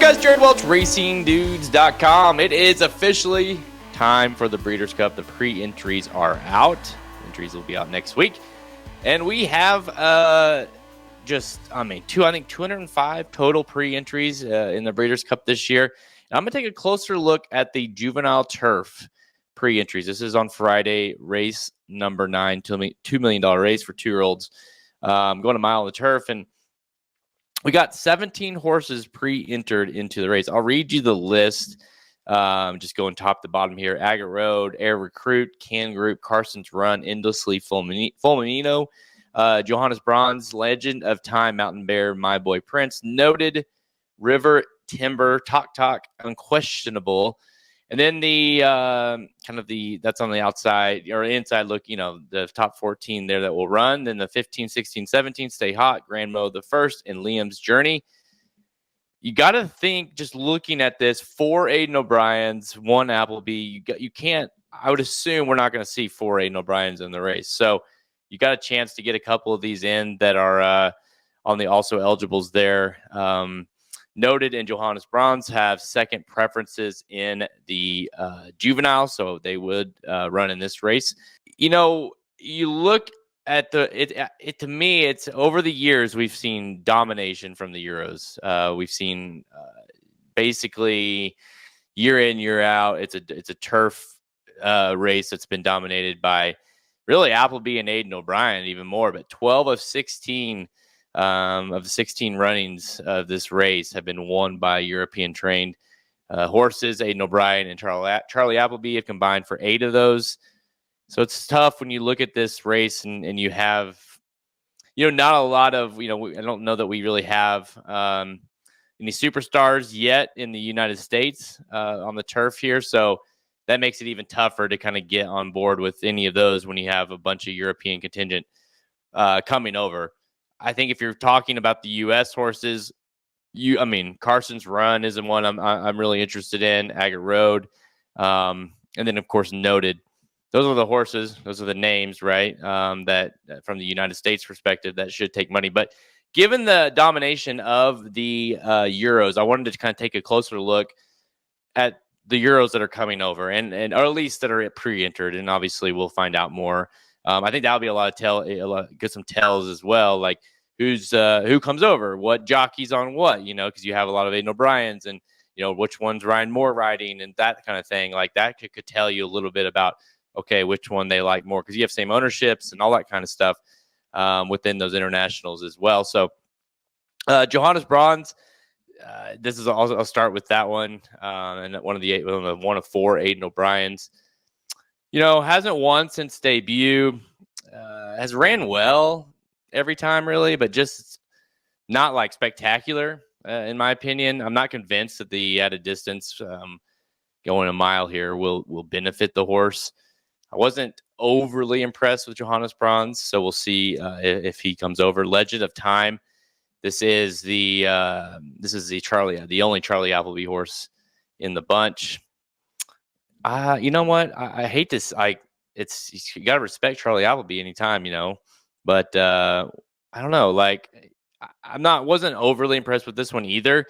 guys, Jared Welch, RacingDudes.com. It is officially time for the Breeders Cup. The pre-entries are out. Entries will be out next week. And we have 205 total pre-entries in the Breeders Cup this year. And I'm going to take a closer look at the Juvenile Turf pre-entries. This is on Friday, race number 9, $2 million race for 2-year-olds. Going a mile on the turf, and we got 17 horses pre-entered into the race. I'll read you the list, just going top to bottom here. Agate Road, Air Recruit, Can Group, Carson's Run, Endlessly, Fulminino, Johannes Bronze, Legend of Time, Mountain Bear, My Boy Prince, Noted, River Timber, Talk, Unquestionable. And then the that's on the outside or inside look, the top 14 there that will run. Then the 15, 16, 17, Stay Hot, Grand Mo the first, and Liam's Journey. You got to think, just looking at this, 4 Aidan O'Briens, 1 Appleby. You can't, I would assume we're not going to see 4 Aidan O'Briens in the race. So you got a chance to get a couple of these in that are on the also eligibles there. Noted and Johannes Bronze have second preferences in the juvenile, so they would run in this race. You look at it to me, it's over the years we've seen domination from the Euros. We've seen basically year in, year out. It's a turf race that's been dominated by really Appleby and Aidan O'Brien even more, but 12 of 16 of the 16 runnings of this race have been won by European-trained horses. Aidan O'Brien and Charlie Appleby have combined for 8 of those. So it's tough when you look at this race and you have, not a lot of, I don't know that we really have any superstars yet in the United States on the turf here. So that makes it even tougher to kind of get on board with any of those when you have a bunch of European contingent coming over. I think if you're talking about the U.S. horses, Carson's Run is the one I'm really interested in. Agate Road, and then of course Noted. Those are the horses. Those are the names, right? That from the United States perspective, that should take money. But given the domination of the Euros, I wanted to kind of take a closer look at the Euros that are coming over, and or at least that are pre-entered. And obviously, we'll find out more. I think that'll be get some tells as well, like who comes over, what jockeys on what, because you have a lot of Aidan O'Briens and, which one's Ryan Moore riding and that kind of thing. Like that could tell you a little bit about, okay, which one they like more, because you have same ownerships and all that kind of stuff within those internationals as well. So Johannes Bronze, this is also, I'll start with that one. And one of 4 Aidan O'Briens. Hasn't won since debut, has ran well every time really, but just not like spectacular in my opinion. I'm not convinced that the added distance going a mile here will benefit the horse. I wasn't overly impressed with Johannes Bronze, so we'll see if he comes over. Legend of Time. This is the only Charlie Appleby horse in the bunch. You know what? I hate this. You got to respect Charlie Appleby anytime, but I don't know. Like wasn't overly impressed with this one either.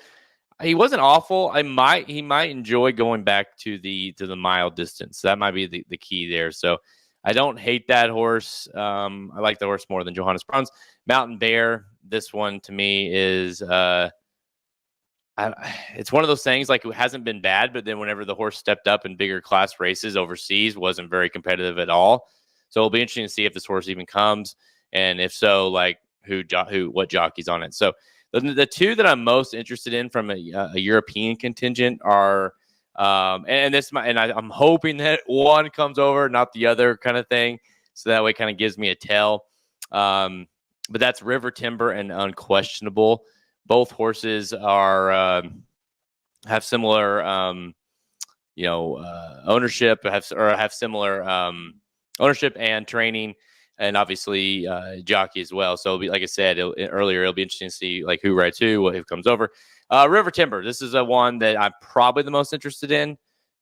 He wasn't awful. He might enjoy going back to the mile distance. That might be the key there. So I don't hate that horse. I like the horse more than Johannes Bronze. Mountain Bear. This one to me is, it's one of those things, like, it hasn't been bad, but then whenever the horse stepped up in bigger class races overseas, wasn't very competitive at all. So it'll be interesting to see if this horse even comes, and if so, like what jockey's on it. So the 2 that I'm most interested in from a European contingent are, I'm hoping that one comes over, not the other, kind of thing. So that way, kind of gives me a tell. But that's River Timber and Unquestionable. Both horses are have similar, ownership, have similar ownership and training, and obviously jockey as well. So, like I said earlier, it'll be interesting to see like who rides who comes over. River Timber. This is a one that I'm probably the most interested in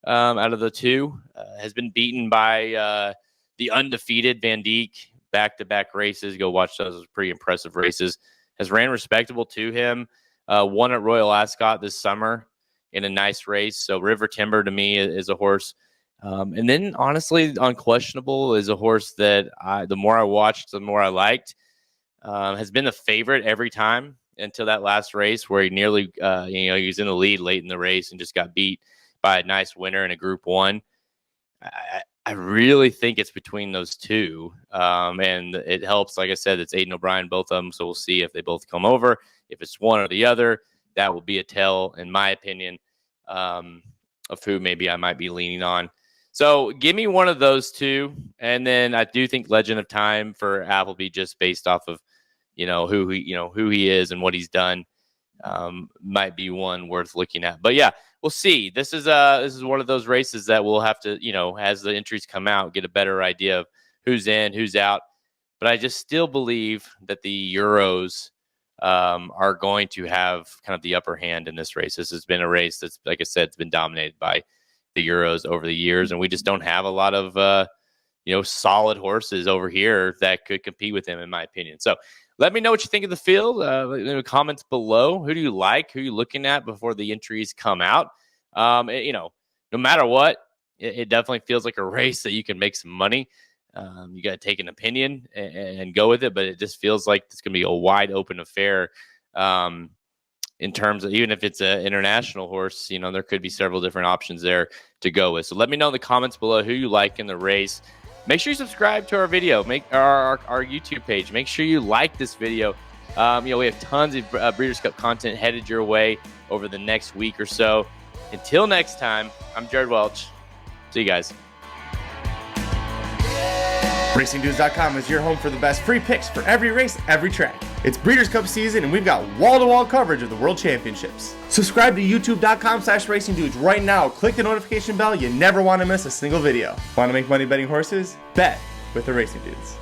out of the 2. Has been beaten by the undefeated Van Dijk. Back-to-back races. Go watch those pretty impressive races. Has ran respectable to him. won at Royal Ascot this summer in a nice race. So River Timber to me is a horse. And then honestly, Unquestionable is a horse that the more I watched, the more I liked. Has been the favorite every time until that last race where he nearly, he was in the lead late in the race and just got beat by a nice winner in a Group 1. I really think it's between those two. And it helps. Like I said, it's Aidan O'Brien, both of them. So we'll see if they both come over. If it's one or the other, that will be a tell, in my opinion, of who maybe I might be leaning on. So give me one of those two. And then I do think Legend of Time for Appleby, just based off of, who he is and what he's done, might be one worth looking at. But yeah, we'll see. This is one of those races that we'll have to, as the entries come out, get a better idea of who's in, who's out. But I just still believe that the Euros are going to have kind of the upper hand in this race. This has been a race that's, like I said, it's been dominated by the Euros over the years, and we just don't have a lot of solid horses over here that could compete with him, in my opinion. So let me know what you think of the field in the comments below. Who do you like? Who are you looking at before the entries come out? No matter what, it definitely feels like a race that you can make some money. You got to take an opinion and go with it, but it just feels like it's going to be a wide open affair. In terms of, even if it's an international horse, there could be several different options there to go with. So let me know in the comments below who you like in the race. Make sure you subscribe to our video, make our YouTube page. Make sure you like this video. We have tons of Breeders' Cup content headed your way over the next week or so. Until next time, I'm Jared Welch. See you guys. RacingDudes.com is your home for the best free picks for every race, every track. It's Breeders' Cup season, and we've got wall-to-wall coverage of the World Championships. Subscribe to YouTube.com/RacingDudes right now. Click the notification bell. You never want to miss a single video. Want to make money betting horses? Bet with the Racing Dudes.